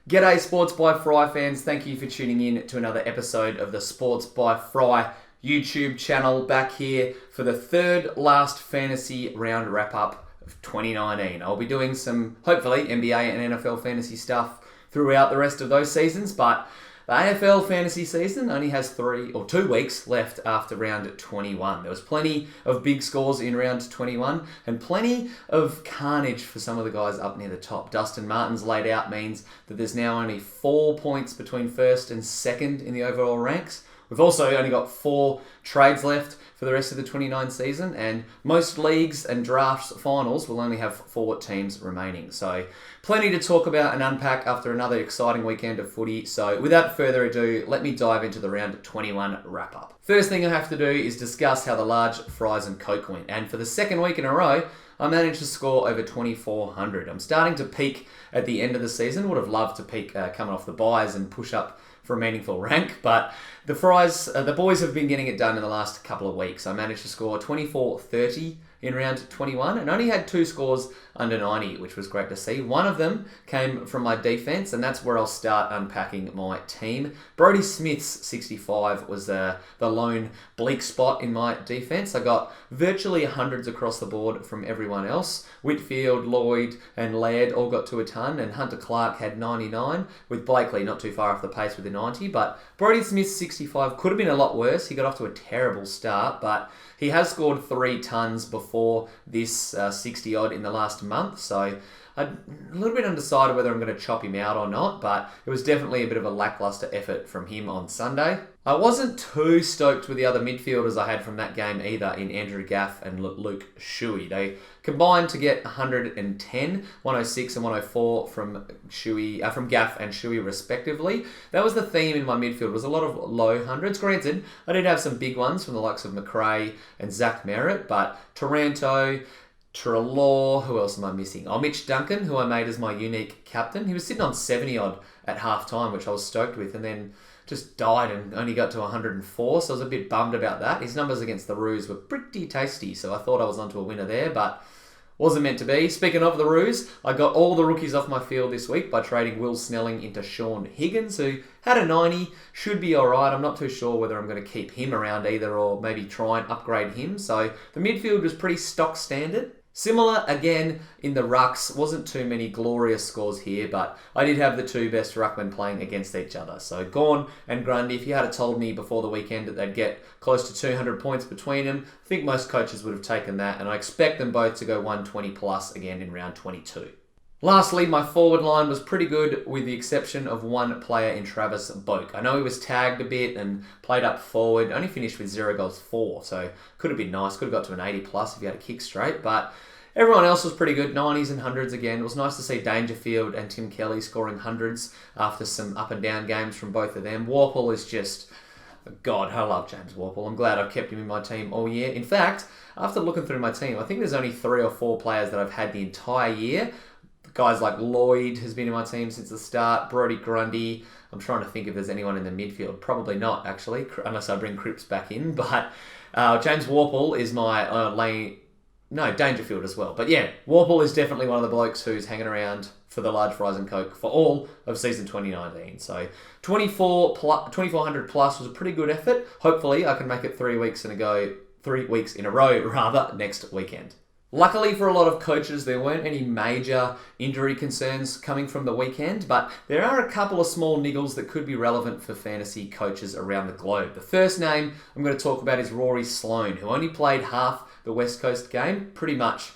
G'day Sports by Fry fans, thank you for tuning in to another episode of the Sports by Fry YouTube channel, back here for the third last fantasy round wrap-up of 2019. I'll be doing some, hopefully, NBA and NFL fantasy stuff throughout the rest of those seasons, but the AFL Fantasy season only has 2 weeks left after round 21. There was plenty of big scores in round 21 and plenty of carnage for some of the guys up near the top. Dustin Martin's laid out means that there's now only 4 points between first and second in the overall ranks. We've also only got 4 trades left for the rest of the 29 season, and most leagues and drafts finals will only have 4 teams remaining. So plenty to talk about and unpack after another exciting weekend of footy. So without further ado, let me dive into the round 21 wrap-up. First thing I have to do is discuss how the large fries and Coke went. And for the second week in a row, I managed to score over 2,400. I'm starting to peak at the end of the season. Would have loved to peak coming off the buys and push up for a meaningful rank, but the Fries, the boys have been getting it done in the last couple of weeks. I managed to score 24-30 in round 21 and only had 2 scores under 90, which was great to see. One of them came from my defense, and that's where I'll start unpacking my team. Brodie Smith's 65 was the lone bleak spot in my defense. I got virtually hundreds across the board from everyone else. Whitfield, Lloyd and Laird all got to a ton, and Hunter Clark had 99, with Blakely not too far off the pace with a 90. But Brodie Smith's 65 could have been a lot worse. He got off to a terrible start, but he has scored 3 tons before this 60-odd in the last month, so I'm a little bit undecided whether I'm going to chop him out or not, but it was definitely a bit of a lackluster effort from him on Sunday. I wasn't too stoked with the other midfielders I had from that game either, in Andrew Gaff and Luke Shuey. They combined to get 110, 106 and 104 from Gaff and Shuey respectively. That was the theme in my midfield, was a lot of low hundreds. Granted, I did have some big ones from the likes of McRae and Zach Merritt, but Taranto, Trelaw, who else am I missing? Oh, Mitch Duncan, who I made as my unique captain. He was sitting on 70-odd at half-time, which I was stoked with, and then just died and only got to 104, so I was a bit bummed about that. His numbers against the Roos were pretty tasty, so I thought I was onto a winner there, but wasn't meant to be. Speaking of the Roos, I got all the rookies off my field this week by trading Will Snelling into Sean Higgins, who had a 90, should be alright. I'm not too sure whether I'm going to keep him around either, or maybe try and upgrade him. So the midfield was pretty stock standard. Similar again in the rucks, wasn't too many glorious scores here, but I did have the 2 best ruckmen playing against each other. So Gawn and Grundy, if you had told me before the weekend that they'd get close to 200 points between them, I think most coaches would have taken that, and I expect them both to go 120 plus again in round 22. Lastly, my forward line was pretty good with the exception of one player in Travis Boak. I know he was tagged a bit and played up forward, only finished with 0 goals 4, so could have been nice, could have got to an 80 plus if he had a kick straight, but everyone else was pretty good, 90s and 100s again. It was nice to see Dangerfield and Tim Kelly scoring hundreds after some up and down games from both of them. Warple is just, God, I love James Warple. I'm glad I've kept him in my team all year. In fact, after looking through my team, I think there's only 3 or 4 players that I've had the entire year. Guys like Lloyd has been in my team since the start, Brodie Grundy. I'm trying to think if there's anyone in the midfield. Probably not, actually, unless I bring Cripps back in. But James Warple is my lane. No, Dangerfield as well. But yeah, Warple is definitely one of the blokes who's hanging around for the large fries and Coke for all of season 2019. So 2,400 plus was a pretty good effort. Hopefully I can make it 3 weeks in a row next weekend. Luckily for a lot of coaches, there weren't any major injury concerns coming from the weekend, but there are a couple of small niggles that could be relevant for fantasy coaches around the globe. The first name I'm going to talk about is Rory Sloane, who only played half the West Coast game, pretty much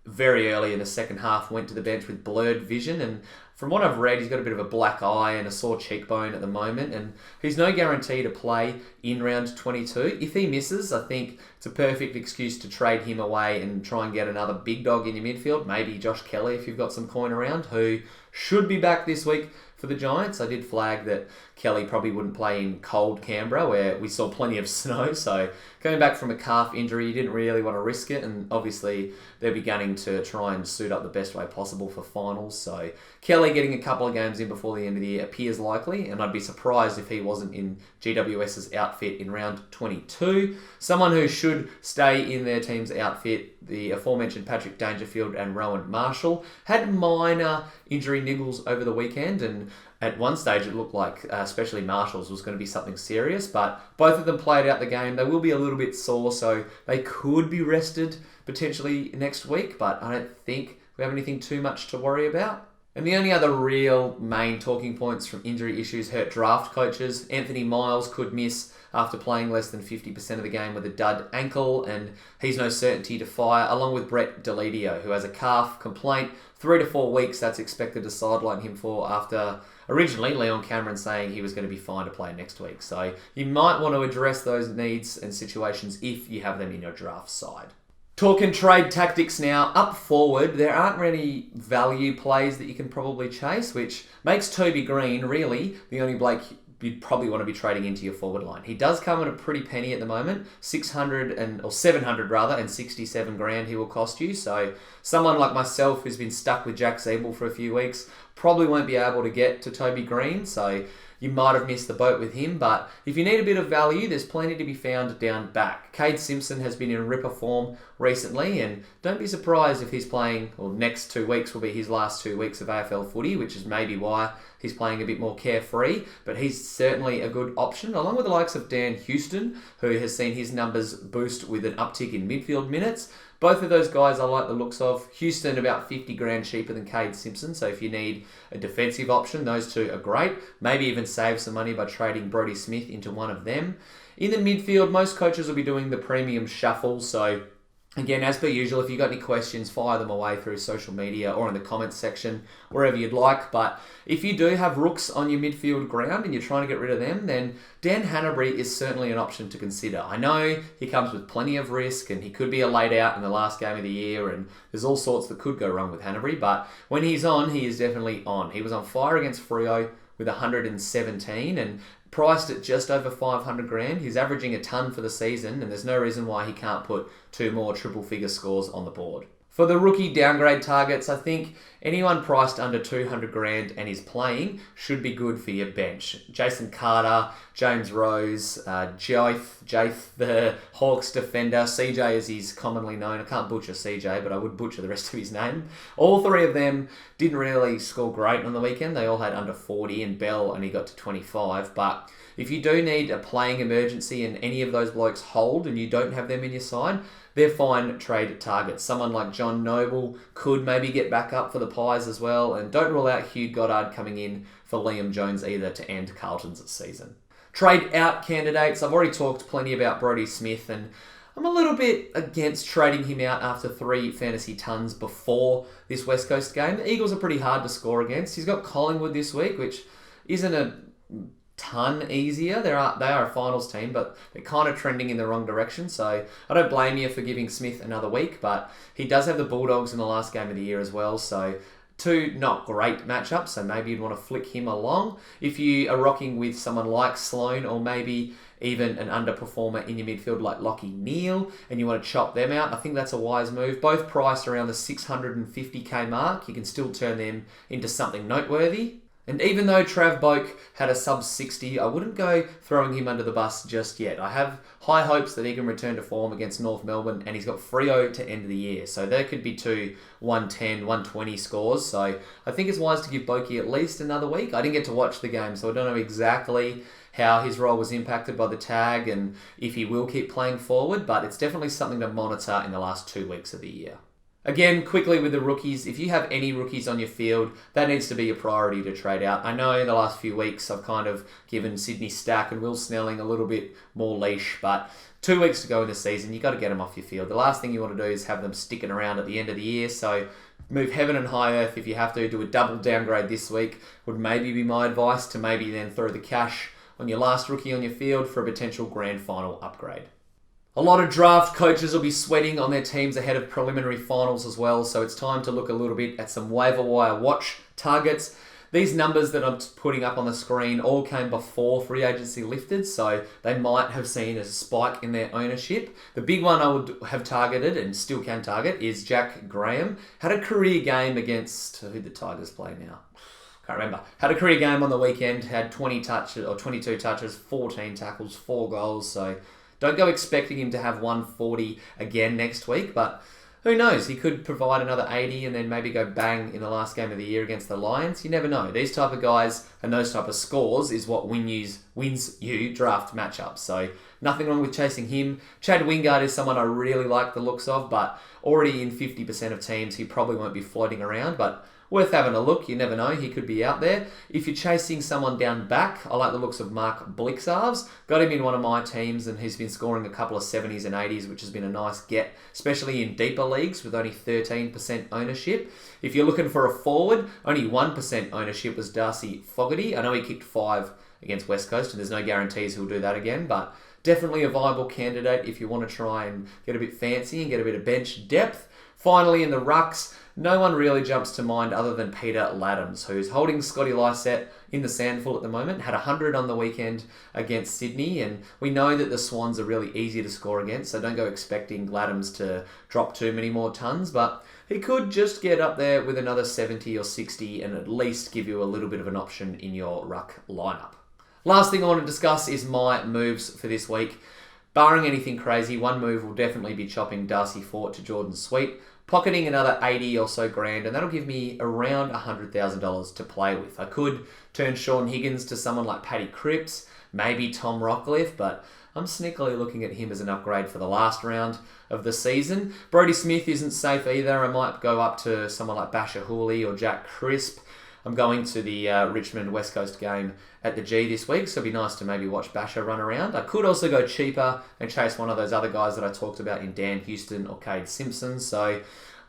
very early in the second half, went to the bench with blurred vision, and from what I've read, he's got a bit of a black eye and a sore cheekbone at the moment, and he's no guarantee to play in round 22. If he misses, I think it's a perfect excuse to trade him away and try and get another big dog in your midfield, maybe Josh Kelly if you've got some coin around, who should be back this week for the Giants. I did flag that Kelly probably wouldn't play in cold Canberra, where we saw plenty of snow, so coming back from a calf injury, you didn't really want to risk it, and obviously they're beginning to try and suit up the best way possible for finals, so Kelly getting a couple of games in before the end of the year appears likely, and I'd be surprised if he wasn't in GWS's outfit in round 22. Someone who should stay in their team's outfit the aforementioned Patrick Dangerfield and Rowan Marshall. Had minor injury niggles over the weekend, and at one stage it looked like, especially Marshall's, was going to be something serious, but both of them played out the game. They will be a little bit sore, so they could be rested potentially next week, but I don't think we have anything too much to worry about. And the only other real main talking points from injury issues hurt draft coaches. Anthony Miles could miss after playing less than 50% of the game with a dud ankle, and he's no certainty to fire, along with Brett Delidio, who has a calf complaint. 3 to 4 weeks that's expected to sideline him for, after originally Leon Cameron saying he was going to be fine to play next week. So you might want to address those needs and situations if you have them in your draft side. Talking trade tactics now. Up forward, there aren't really value plays that you can probably chase, which makes Toby Green really the only Blake you'd probably want to be trading into your forward line. He does come at a pretty penny at the moment, 700 rather, and 67 grand he will cost you. So someone like myself who's been stuck with Jack Zeeble for a few weeks probably won't be able to get to Toby Green. So you might have missed the boat with him, but if you need a bit of value, there's plenty to be found down back. Cade Simpson has been in ripper form recently, and don't be surprised if he's playing, or next 2 weeks will be his last 2 weeks of AFL footy, which is maybe why he's playing a bit more carefree, but he's certainly a good option, along with the likes of Dan Houston, who has seen his numbers boost with an uptick in midfield minutes. Both of those guys I like the looks of. Houston about 50 grand cheaper than Cade Simpson, so if you need a defensive option, those two are great. Maybe even save some money by trading Brodie Smith into one of them. In the midfield, most coaches will be doing the premium shuffle, so again, as per usual, if you've got any questions, fire them away through social media or in the comments section, wherever you'd like. But if you do have rooks on your midfield ground and you're trying to get rid of them, then Dan Hannebery is certainly an option to consider. I know he comes with plenty of risk and he could be a laid out in the last game of the year, and there's all sorts that could go wrong with Hannebery, but when he's on, he is definitely on. He was on fire against Freo with 117 and priced at just over 500 grand. He's averaging a ton for the season, and there's no reason why he can't put 2 more triple figure scores on the board. For the rookie downgrade targets, I think anyone priced under 200 grand and is playing should be good for your bench. Jason Carter, James Rose, Jaith, the Hawks defender, CJ as he's commonly known. I can't butcher CJ, but I would butcher the rest of his name. All 3 of them didn't really score great on the weekend. They all had under 40, and Bell only got to 25. But if you do need a playing emergency and any of those blokes hold and you don't have them in your side, they're fine trade targets. Someone like John Noble could maybe get back up for the Pies as well, and don't rule out Hugh Goddard coming in for Liam Jones either to end Carlton's season. Trade out candidates. I've already talked plenty about Brodie Smith, and I'm a little bit against trading him out after 3 fantasy tons before this West Coast game. The Eagles are pretty hard to score against. He's got Collingwood this week, which isn't a ton easier. They are a finals team, but they're kind of trending in the wrong direction, so I don't blame you for giving Smith another week, but he does have the Bulldogs in the last game of the year as well, so 2 not great matchups, so maybe you'd want to flick him along. If you are rocking with someone like Sloane, or maybe even an underperformer in your midfield like Lachie Neale, and you want to chop them out, I think that's a wise move. Both priced around the 650k mark. You can still turn them into something noteworthy. And even though Trav Boak had a sub 60, I wouldn't go throwing him under the bus just yet. I have high hopes that he can return to form against North Melbourne, and he's got Freo to end the year. So there could be 2 110, 120 scores. So I think it's wise to give Boakey at least another week. I didn't get to watch the game, so I don't know exactly how his role was impacted by the tag and if he will keep playing forward, but it's definitely something to monitor in the last 2 weeks of the year. Again, quickly with the rookies, if you have any rookies on your field, that needs to be a priority to trade out. I know in the last few weeks I've kind of given Sydney Stack and Will Snelling a little bit more leash, but 2 weeks to go in the season, you've got to get them off your field. The last thing you want to do is have them sticking around at the end of the year, so move heaven and high earth if you have to. Do a double downgrade this week would maybe be my advice, to maybe then throw the cash on your last rookie on your field for a potential grand final upgrade. A lot of draft coaches will be sweating on their teams ahead of preliminary finals as well, so it's time to look a little bit at some waiver wire watch targets. These numbers that I'm putting up on the screen all came before free agency lifted, so they might have seen a spike in their ownership. The big one I would have targeted, and still can target, is Jack Graham. Had a career game against, who the Tigers play now? Can't remember. Had a career game on the weekend, had 20 touches or 22 touches, 14 tackles, 4 goals, so don't go expecting him to have 140 again next week, but who knows? He could provide another 80 and then maybe go bang in the last game of the year against the Lions. You never know. These type of guys and those type of scores is what wins you draft matchups. So nothing wrong with chasing him. Chad Wingard is someone I really like the looks of, but already in 50% of teams, he probably won't be floating around, but worth having a look. You never know. He could be out there. If you're chasing someone down back, I like the looks of Mark Blixarves. Got him in one of my teams, and he's been scoring a couple of 70s and 80s, which has been a nice get, especially in deeper leagues with only 13% ownership. If you're looking for a forward, only 1% ownership was Darcy Fogarty. I know he kicked 5 against West Coast, and there's no guarantees he'll do that again, but definitely a viable candidate if you want to try and get a bit fancy and get a bit of bench depth. Finally, in the rucks, no one really jumps to mind other than Peter Laddams, who's holding Scotty Lysett in the sandful at the moment. Had 100 on the weekend against Sydney, and we know that the Swans are really easy to score against, so don't go expecting Laddams to drop too many more tons, but he could just get up there with another 70 or 60 and at least give you a little bit of an option in your ruck lineup. Last thing I want to discuss is my moves for this week. Barring anything crazy, one move will definitely be chopping Darcy Fort to Jordan Sweet, pocketing another 80 or so grand, and that'll give me around $100,000 to play with. I could turn Sean Higgins to someone like Paddy Cripps, maybe Tom Rockcliffe, but I'm sneakily looking at him as an upgrade for the last round of the season. Brodie Smith isn't safe either. I might go up to someone like Basher Hooley or Jack Crisp. I'm going to the Richmond West Coast game at the G this week, so it'd be nice to maybe watch Basher run around. I could also go cheaper and chase one of those other guys that I talked about in Dan Houston or Cade Simpson. So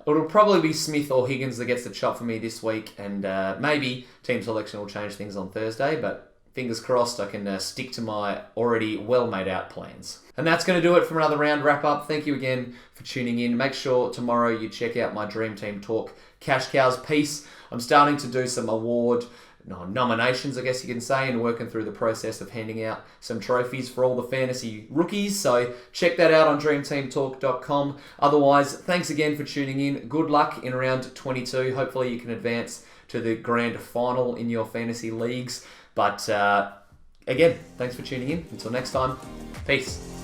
it'll probably be Smith or Higgins that gets the chop for me this week, and maybe team selection will change things on Thursday, but fingers crossed I can stick to my already well made out plans. And that's going to do it for another round wrap up. Thank you again for tuning in. Make sure tomorrow you check out my Dream Team Talk Cash Cows piece. I'm starting to do some award nominations, I guess you can say, and working through the process of handing out some trophies for all the fantasy rookies. So check that out on dreamteamtalk.com. Otherwise, thanks again for tuning in. Good luck in round 22. Hopefully you can advance to the grand final in your fantasy leagues. But again, thanks for tuning in. Until next time, peace.